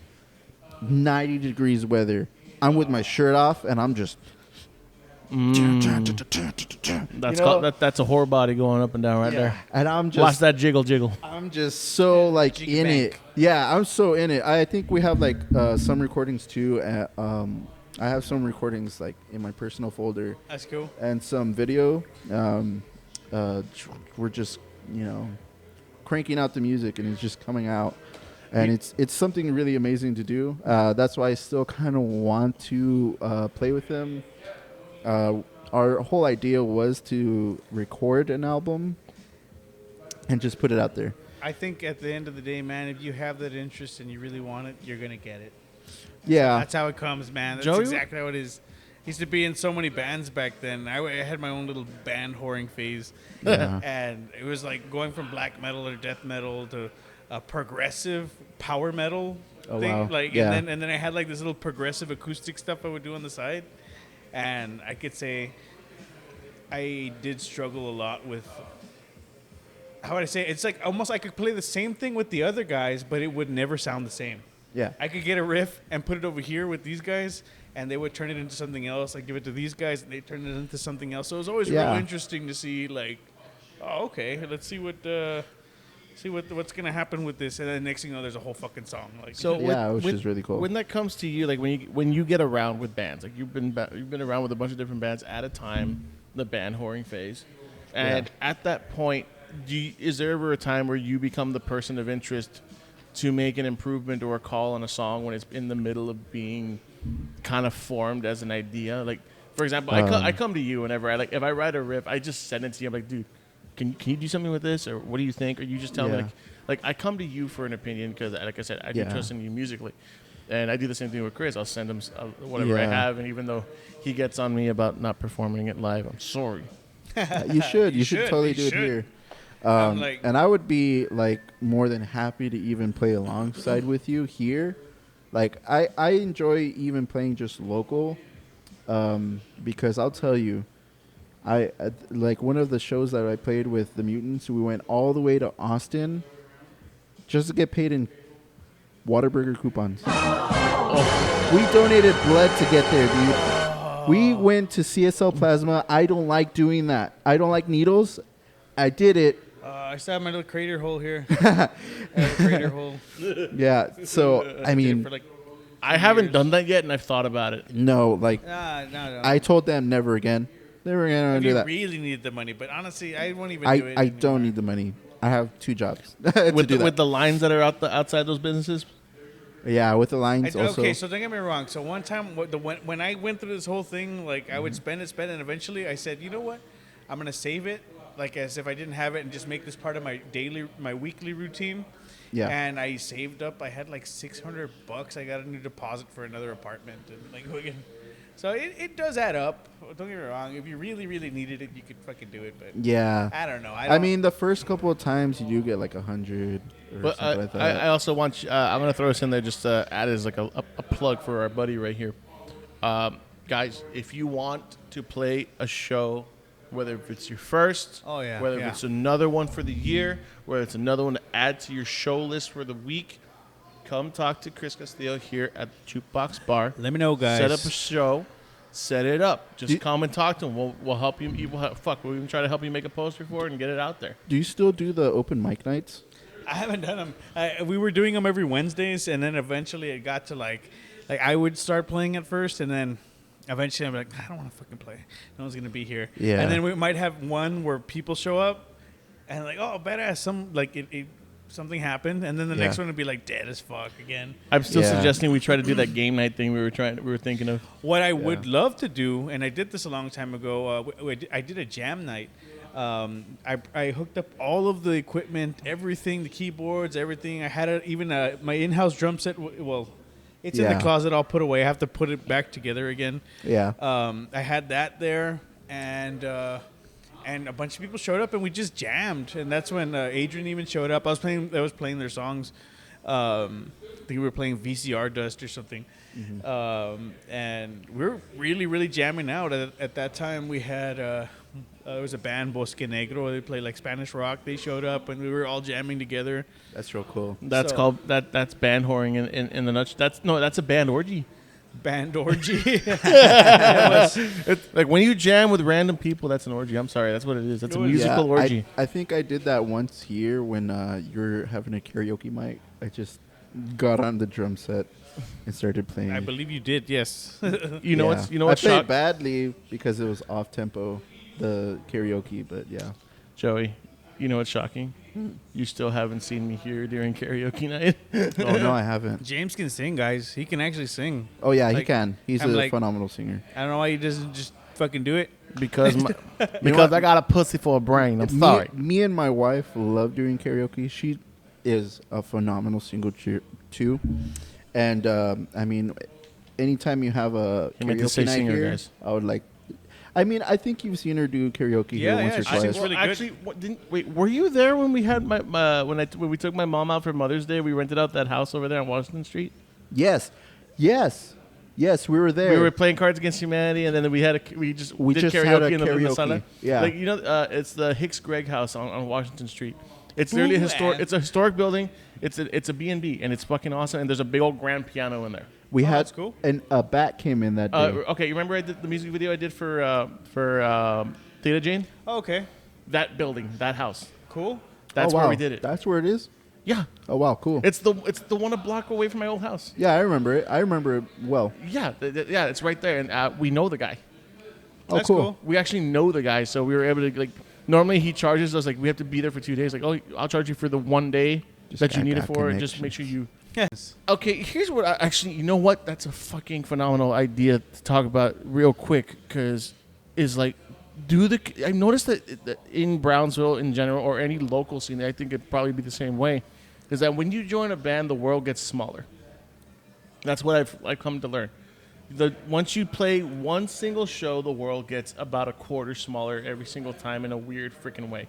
90 degrees weather. I'm with my shirt off, and I'm just. That's You know- that's a whore body going up and down right there. And I'm just. Watch that jiggle. I'm just so like Jiggy in bank. it. Yeah, I'm so in it. I think we have like some recordings too. I have some recordings like in my personal folder That's cool. and some video. We're just cranking out the music and it's just coming out, and it's something really amazing to do. That's why I still kind of want to play with them. Our whole idea was to record an album and just put it out there. I think at the end of the day, man, if you have that interest and you really want it, you're gonna get it. Yeah. That's how it comes, man. That's Joey? exactly how it is. I used to be in so many bands back then. I had my own little band whoring phase. Yeah. And it was like going from black metal or death metal to a progressive power metal Oh, thing. wow. Like, Yeah. and then I had like this little progressive acoustic stuff I would do on the side. And I could say I did struggle a lot with, how would I say it? It's like almost I could play the same thing with the other guys, but it would never sound the same. Yeah. I could get a riff and put it over here with these guys, and they would turn it into something else. I give it to these guys, and they turn it into something else. So it was always real Yeah. interesting to see, like, oh, okay, let's see what's gonna happen with this. And then next thing you know, there's a whole fucking song. Like, So Yeah, which is really cool. When that comes to you, like when you get around with bands, like you've been around with a bunch of different bands at a time, the band whoring phase, and at that point, is there ever a time where you become the person of interest to make an improvement or a call on a song when it's in the middle of being kind of formed as an idea? Like, for example, I come to you whenever if I write a riff, I just send it to you. I'm like, dude, can you do something with this, or what do you think? Or you just tell me like I come to you for an opinion because, like I said, I do trust in you musically, and I do the same thing with Chris. I'll send him whatever I have, and even though he gets on me about not performing it live, I'm sorry. You should. You should, should totally you do it should. here. I'm like- And I would be like more than happy to even play alongside with you here. Like I enjoy even playing just local, because I'll tell you, I like one of the shows that I played with the Mutants. We went all the way to Austin just to get paid in Whataburger coupons. We donated blood to get there, dude. We went to CSL Plasma. I don't like doing that. I don't like needles. I did it I still have my little crater hole here. I have a crater hole. Yeah. So I mean, For like I haven't years. done that yet, and I've thought about it. no, like No. I told them never again. Never again. If Do you that. really need the money, but honestly, I won't even do it. I anymore. don't need the money. I have 2 jobs to With do that. the lines that are outside those businesses. Yeah, with the lines also. Okay, so don't get me wrong. So one time, when I went through this whole thing, like I would Mm-hmm. spend, and eventually I said, you know what, I'm gonna save it, like as if I didn't have it, and just make this part of my weekly routine. Yeah. And I saved up. I had like $600. I got a new deposit for another apartment, and like, so it does add up. Don't get me wrong. If you really, really needed it, you could fucking do it. But Yeah. I don't know. I mean, the first couple of times you do get like 100 or But something like that. I also want you, I'm going to throw this in there just to add as like a plug for our buddy right here. Guys, if you want to play a show, whether it's your first, Oh, yeah, whether yeah. it's another one for the year, whether it's another one to add to your show list for the week, come talk to Chris Castillo here at the Jukebox Bar. let me know, guys. Set up a show. Set it up. Just Do- come and talk to him. We'll help you. We'll even try to help you make a poster for it and get it out there. Do you still do the open mic nights? I haven't done them. We were doing them every Wednesdays, and then eventually it got to like I would start playing at first, and then eventually I'm like, I don't want to fucking play. No one's gonna be here. Yeah. And then we might have one where people show up, and like, oh, badass, something happened, and then the next Yeah. one would be like dead as fuck again. I'm still Yeah. suggesting we try to do that game night thing we were thinking of. What I would love to do, and I did this a long time ago, I did a jam night. I hooked up all of the equipment, everything, the keyboards, everything. I had even my in-house drum set. Well, it's in Yeah. the closet. I'll put away. I have to put it back together again. Yeah. I had that there, and a bunch of people showed up, and we just jammed. And that's when Adrian even showed up. I was playing their songs. I think we were playing VCR Dust or something. And we were really, really jamming out. At that time, we had it was a band, Bosque Negro. They played like Spanish rock. They showed up, and we were all jamming together. That's real cool. That's So- called that's band whoring in the nuts. That's a band orgy. Band orgy. It's like when you jam with random people, that's an orgy. I'm sorry, that's what it is. That's a It was- musical Yeah, orgy. I think I did that once here when you're having a karaoke mic. I just got on the drum set and started playing. I believe you did. Yes. You know Yeah. what's you know I what's played shock, badly because it was off tempo, the karaoke. But yeah, Joey. You know what's shocking? You still haven't seen me here during karaoke night. oh no, I haven't. James can sing, guys. He can actually sing. Oh yeah, he Like, can. He's I'm a like- phenomenal singer. I don't know why he doesn't just fucking do it. because what? I got a pussy for a brain. I'm sorry. Me and my wife love doing karaoke. She is a phenomenal singer too, and I mean, anytime you have a You meant to karaoke say night singer, here, guys. I would like. I mean, I think you've seen her do karaoke Yeah, here once yeah, or she twice. sings really good. Actually, wait, were you there when we had when we took my mom out for Mother's Day? We rented out that house over there on Washington Street. Yes, we were there. We were playing Cards Against Humanity, and then we did just karaoke had a in the karaoke. sauna. Yeah. like it's the Hicks Gregg House on Washington Street. It's literally a Ooh, historic. man. It's a historic building. It's a B&B, and it's fucking awesome. And there's a big old grand piano in there. We Oh, had that's cool. and a bat came in that day. Okay, you remember I did the music video I did for Theta Jane? Oh, okay. That building, that house. Cool. That's Oh, where wow. we did it. That's where it is. Yeah, Oh wow, cool. it's the one a block away from my old house. Yeah, I remember it. I remember it well. Yeah, yeah, it's right there, and we know the guy. Oh, That's cool. cool. We actually know the guy, so we were able to like. Normally he charges us like we have to be there for 2 days. Like, oh, I'll charge you for the 1 day Just that you got need it that for. Just connection. make sure you. Yes. Okay, here's what I actually. You know what? That's a fucking phenomenal idea to talk about real quick, because is like. I noticed that in Brownsville in general, or any local scene, I think it'd probably be the same way, is that when you join a band, the world gets smaller. That's what I've come to learn. Once you play one single show, the world gets about a quarter smaller every single time in a weird freaking way.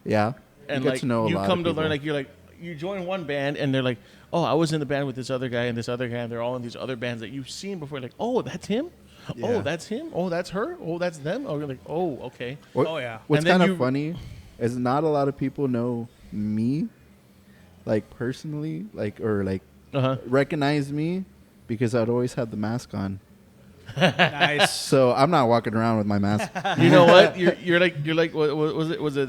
Yeah. And you get like to know a you lot come of to people. learn, like you join one band and they're like, oh, I was in the band with this other guy and this other guy, and they're all in these other bands that you've seen before. Like, oh, that's him. Yeah. Oh, that's him. Oh, that's her. Oh, that's them. Oh, you're like, oh, okay. What- Oh, yeah. What's And then kind of you- funny is not a lot of people know me, like personally, like or like Uh-huh. recognize me because I'd always have the mask on. Nice. So I'm not walking around with my mask. You know what? You're like what was it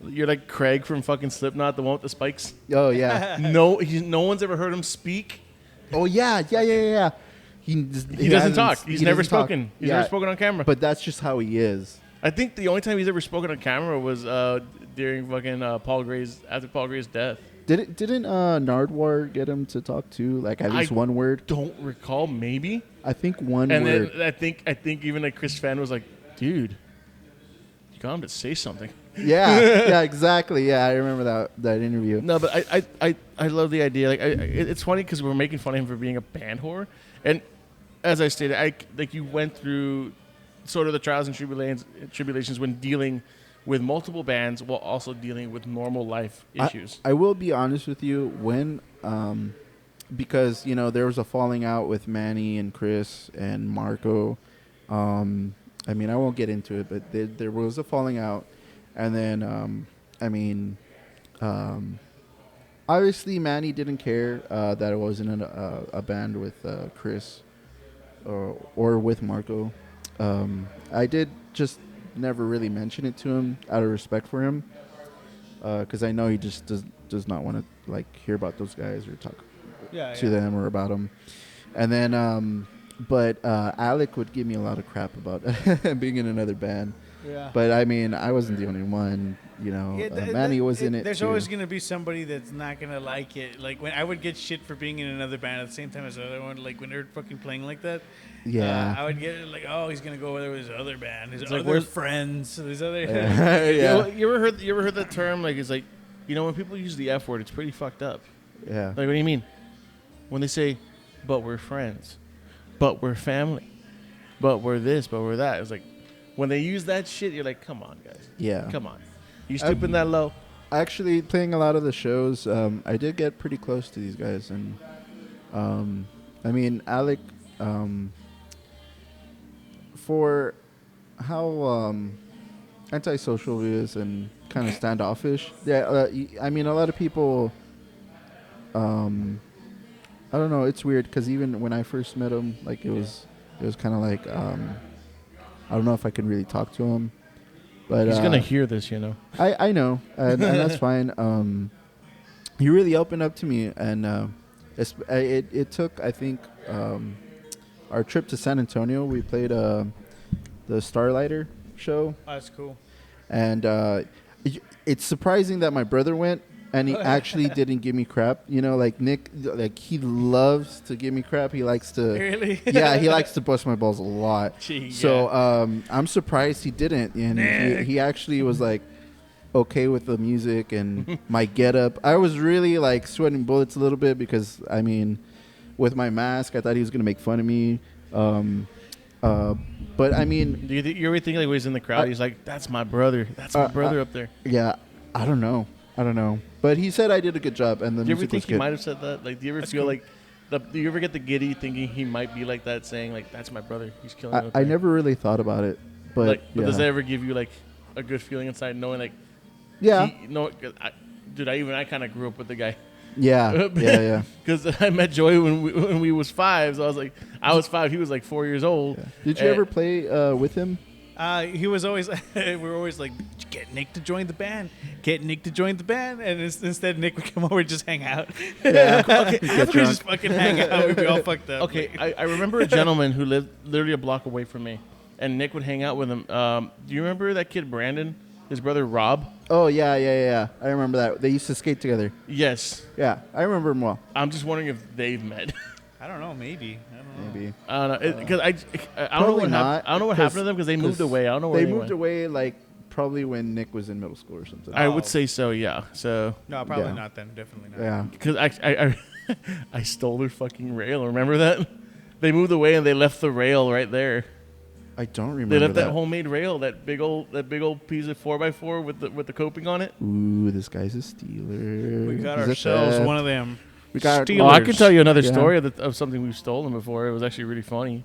You're like Craig from fucking Slipknot, the one with the spikes. Oh yeah. No one's ever heard him speak. Oh yeah. He doesn't talk. He's never doesn't talk. spoken. He's never spoken on camera. But that's just how he is. I think the only time he's ever spoken on camera was during fucking after Paul Gray's death. Didn't Nardwar get him to talk too? Like at least one word? Don't recall. Maybe. I think one and word. And then I think even like Chris Fan was like, dude, you got him to say something. Yeah, exactly. Yeah, I remember that interview. No, but I love the idea. Like, it's funny because we're making fun of him for being a band whore, and as I stated, you went through sort of the trials and tribulations when dealing with multiple bands while also dealing with normal life issues. I will be honest with you when, because there was a falling out with Manny and Chris and Marco. I mean, I won't get into it, but there was a falling out. And then, obviously Manny didn't care that it wasn't a band with Chris or with Marco. I did just never really mention it to him out of respect for him, because I know he just does not want to like hear about those guys or talk to them or about them. And then, but Alec would give me a lot of crap about being in another band. Yeah. But I mean, I wasn't the only one. Manny was in it. There's too. always gonna be somebody that's not gonna like it. Like when I would get shit for being in another band at the same time as the other one. Like when they're fucking playing like that. Yeah. I would get like, oh, he's gonna go over there with his other band, his other like, friends, his other. Yeah. You ever heard that term? Like it's like, when people use the F word, it's pretty fucked up. Yeah. Like what do you mean? When they say, but we're friends, but we're family, but we're this, but we're that. It's like when they use that shit, you're like, come on, guys. Yeah. Come on. You stooping that low? Actually, playing a lot of the shows, I did get pretty close to these guys, and I mean, Alec, for how antisocial he is and kind of standoffish. Yeah, I mean, a lot of people. I don't know. It's weird because even when I first met him, like it was kind of like I don't know if I can really talk to him. But he's gonna hear this, I know, and that's fine. He really opened up to me, and it took, I think, our trip to San Antonio. We played the Starlighter show. Oh, that's cool. And it's surprising that my brother went, and he actually didn't give me crap. Like Nick, like he loves to give me crap. He likes to. Really? Yeah, he likes to bust my balls a lot. Gee, so I'm surprised he didn't, and he actually was like okay with the music and my getup. I was really like sweating bullets a little bit because I mean, with my mask, I thought he was gonna make fun of me. But I mean, do you ever think like when he's in the crowd, he's like, "That's my brother. That's my brother up there." Yeah, I don't know. But he said I did a good job, and the do you ever music think was he good. might have said that? Like, do you ever That's feel cool. like, do you ever get the giddy thinking he might be like that, saying like, "That's my brother. He's killing me." I never really thought about it, but but does yeah. that ever give you like a good feeling inside, knowing like, Yeah, I kind of grew up with the guy. yeah. Because I met Joey when we was 5, so I was 5, he was like 4 years old. Yeah. Did you ever play with him? He was always, we were always like, get Nick to join the band. And instead Nick would come over and just hang out. Yeah. Okay, Get after we drunk. just fucking hang out, we'd be all fucked up. Okay, I remember a gentleman who lived literally a block away from me, and Nick would hang out with him. Do you remember that kid Brandon? His brother Rob? Oh yeah. I remember that. They used to skate together. Yes. Yeah, I remember him well. I'm just wondering if they've met. I don't know, maybe. I don't know. Maybe. I don't know, because I don't know Probably what not. I don't know what happened to them because they moved away. I don't know where They they moved went. away like probably when Nick was in middle school or something. I would say so, yeah. So No, probably Yeah. not then. Definitely not. Yeah. because I stole their fucking rail. Remember that? They moved away and they left the rail right there. I don't remember They left that homemade rail, that big old piece of 4x4 with the coping on it. Ooh, this guy's a stealer. We got He's a ourselves theft. one of them. We got Steelers. Oh, I can tell you another Yeah. story of something we've stolen before. It was actually really funny.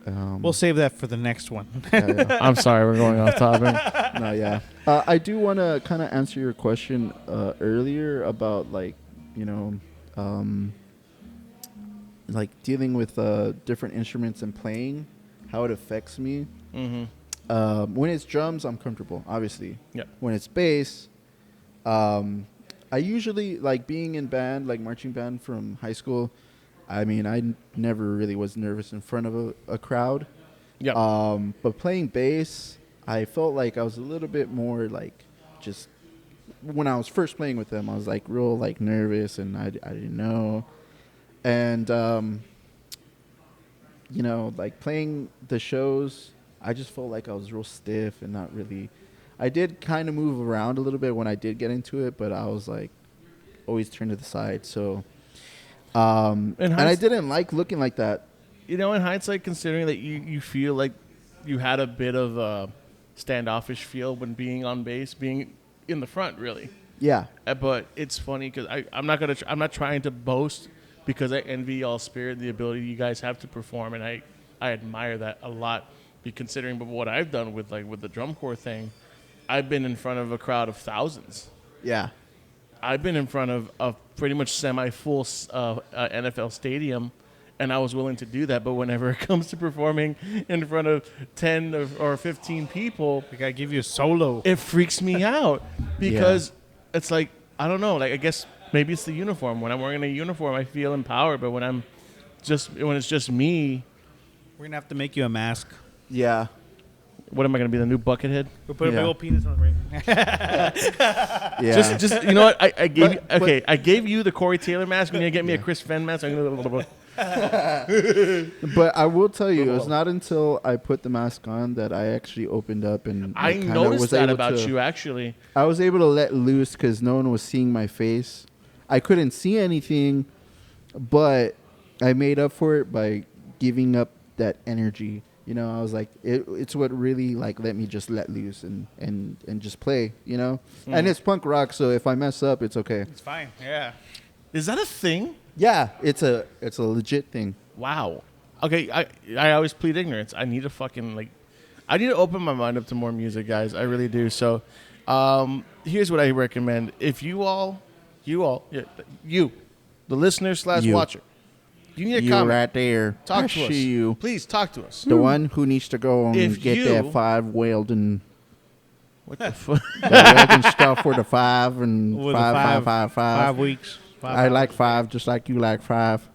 We'll save that for the next one. yeah. I'm sorry, we're going off topic. No, yeah. I do want to kind of answer your question earlier about like, like dealing with different instruments and playing, how it affects me. Mm-hmm. When it's drums, I'm comfortable, obviously. Yep. When it's bass, I usually like being in band, like marching band from high school. I mean, never really was nervous in front of a crowd. Yeah. But playing bass, I felt like I was a little bit more like just when I was first playing with them, I was like real like nervous and I didn't know. And, you know, like playing the shows, I just felt like I was real stiff and not really. I did kind of move around a little bit when I did get into it, but I was like always turned to the side. So, and I didn't like looking like that. You know, in hindsight, considering that you feel like you had a bit of a standoffish feel when being on bass, being in the front, really. Yeah. But it's funny because I'm not trying to boast because I envy y'all's spirit, the ability you guys have to perform, and I admire that a lot. Considering what I've done with the drum corps thing, I've been in front of a crowd of thousands. Yeah. I've been in front of pretty much semi-full NFL stadium, and I was willing to do that. But whenever it comes to performing in front of 10 or 15 people, I gotta give you a solo. it freaks me out because it's like, I don't know, like I guess maybe it's the uniform. When I'm wearing a uniform, I feel empowered, but when it's just me, We're gonna have to make you a mask. Yeah. what am I going to be, the new Buckethead? We'll put a big Yeah. old penis on the ring. Yeah. Just you know what? I gave But- you, I gave you the Corey Taylor mask. You're gonna get me a Chris Fenn mask. I'm gonna But I will tell you, it was not until I put the mask on that I actually opened up and I kinda noticed was that able about to- you actually. I was able to let loose because no one was seeing my face. I couldn't see anything, but I made up for it by giving up that energy. You know, I was like, it's what really like let me just let loose and just play. You know, and it's punk rock, so if I mess up, it's okay. It's fine. Yeah. Is that a thing? Yeah, it's a legit thing. Wow. Okay, I always plead ignorance. I need to I need to open my mind up to more music, guys. I really do. So, here's what I recommend. If you, the listener / You. watcher, you need a You comment. right there. Talk I to us. see you. Please talk to us. The one who needs to go and If get you- that 5 Welding, What the fuck? the Welding stuff for the 5 and With the 5. 5 weeks. I like 5 just like you like 5.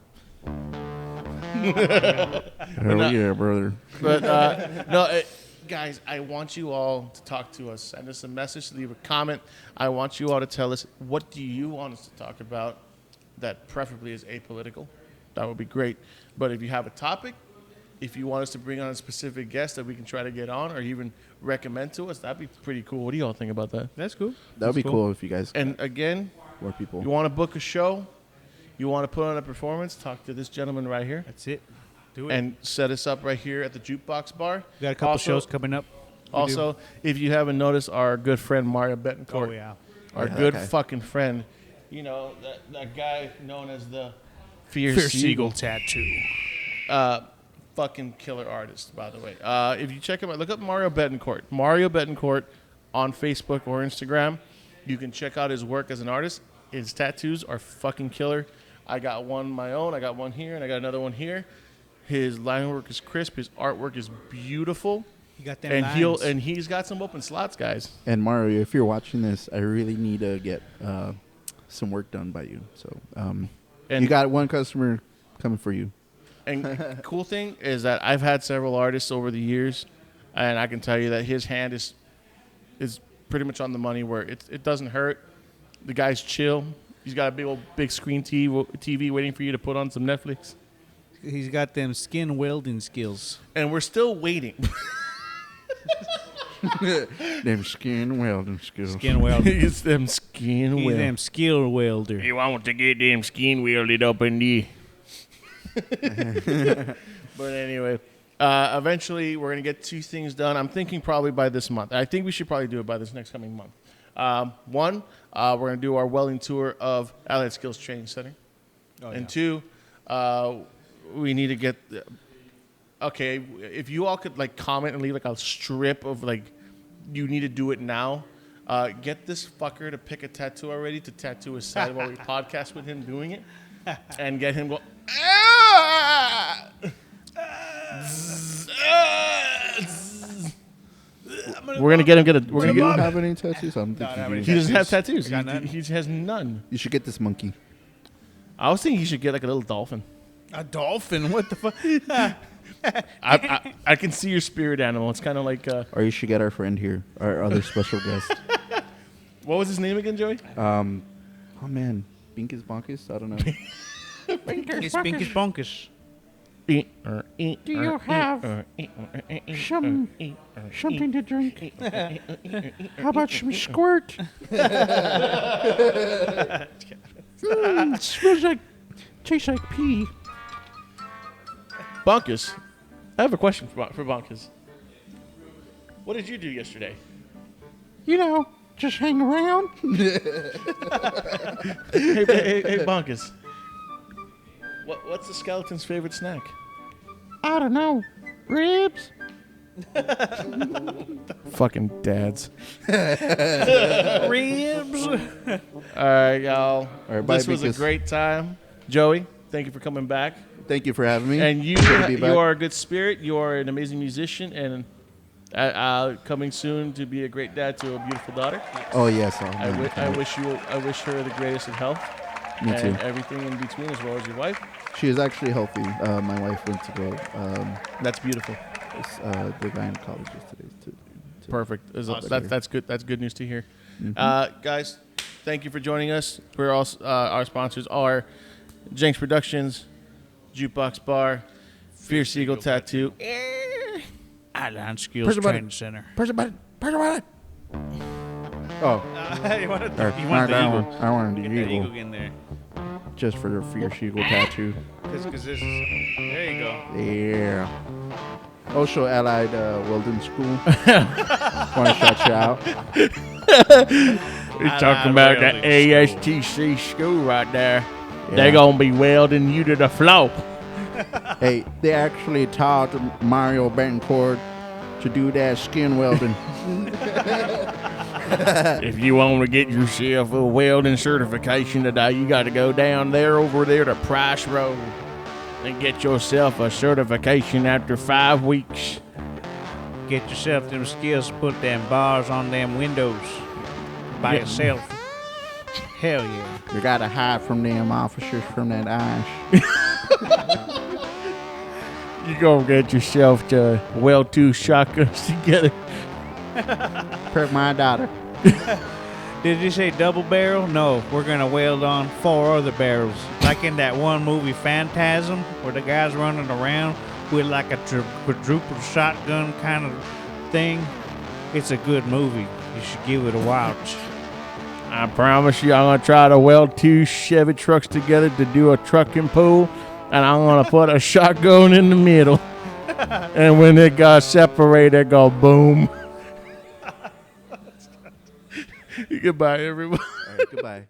Hell yeah, brother. But no, guys, I want you all to talk to us. Send us a message, leave a comment. I want you all to tell us, what do you want us to talk about that preferably is apolitical? That would be great. But if you have a topic, if you want us to bring on a specific guest that we can try to get on or even recommend to us, that'd be pretty cool. What do y'all think about that? That's cool. That would be That's cool if you guys And again, more people. you want to book a show, you want to put on a performance, talk to this gentleman right here, That's it. Do it. and set us up right here at the Jukebox Bar. We got a couple Also- shows coming up. We Also, if you haven't noticed, our good friend Mario Betancourt, Oh yeah. our Yeah, good that guy. fucking friend, you know, that guy known as the Fierce Fierce Seagull, Eagle tattoo. fucking killer artist, by the way. If you check him out, look up Mario Betancourt. Mario Betancourt on Facebook or Instagram. You can check out his work as an artist. His tattoos are fucking killer. I got one my own. I got one here, and I got another one here. His line work is crisp. His artwork is beautiful. You got them And he's got some open slots, guys. And Mario, if you're watching this, I really need to get some work done by you. So And you got one customer coming for you. And cool thing is that I've had several artists over the years, and I can tell you that his hand is pretty much on the money where it doesn't hurt. The guy's chill. He's got a big screen TV waiting for you to put on some Netflix. He's got them skin welding skills. And we're still waiting. Them skin welding skills. Skin welding. It's them skin He's weld. them skill welder. You want to get them skin welded up in the. But anyway, eventually we're going to get 2 things done. I'm thinking probably by this month. I think we should probably do it by this next coming month. One, we're going to do our welding tour of Allied Skills Training Center. Oh, And 2, we need to get... okay, if you all could comment and leave a strip of you need to do it now. Get this fucker to pick a tattoo already to tattoo his side while we podcast with him doing it. And get him go... We're gonna get him. We're Do gonna you get. have any tattoos? I don't think I don't you have do. He doesn't have Tattoos. tattoos. I got none. He has none. You should get this monkey. I was thinking you should get like a little dolphin. A dolphin? What the fuck? I can see your spirit animal. It's kind of like Or you should get our friend here, our other special guest. what was his name again, Joey? Oh man, Binkus Bonkus? I don't know. It's Pinkish Bonkus. Do you have something to drink? How about some squirt? Smells like, tastes like pee. Bonkus. I have a question for Bonkus. What did you do yesterday? You know, just hang around. Hey, Bonkus. What's the skeleton's favorite snack? I don't know. Ribs? Fucking dads. Ribs. All right, y'all. All right, bye, This was a Binkus. great time. Joey, thank you for coming back. Thank you for having me. And you, Good to be back. you are a good spirit. You are an amazing musician, and coming soon to be a great dad to a beautiful daughter. Oh yes, I wish her the greatest of health. Me and too. everything in between, as well as your wife. She is actually healthy. My wife went to go. That's beautiful. The gynecologist today too. Perfect. Awesome. That's good. That's good news to hear. Mm-hmm. Guys, thank you for joining us. We're also our sponsors are Janks Productions, Jukebox Bar, Fierce Eagle Tattoo. Island Skills Press the button. Training Center. Press the button. Press the button. Oh, You wanted or, the eagle. I wanted the Get that eagle, eagle in there. just for the Fierce Eagle tattoo. Because this is... There you go. Yeah. Also allied Welding School. Want to shout you out? We're I talking like about the welding ASTC school right there. Yeah. They're gonna be welding you to the floor. Hey, they actually taught Mario Betancourt to do that skin welding. If you want to get yourself a welding certification today, you got to go down there over there to Price Road and get yourself a certification after 5 weeks. Get yourself them skills to put them bars on them windows by Yeah. yourself. Hell yeah. You gotta hide from them officers from that ash. You gonna get yourself to weld 2 shotguns together. Perk my daughter. Did you say double barrel? No, we're gonna weld on 4 other barrels. Like in that one movie Phantasm, where the guy's running around with like a quadruple shotgun kind of thing. It's a good movie. You should give it a watch. I promise you, I'm gonna try to weld 2 Chevy trucks together to do a trucking pull, and I'm gonna put a shotgun in the middle. And when it got separated, it go boom. Goodbye, everyone. All right, goodbye.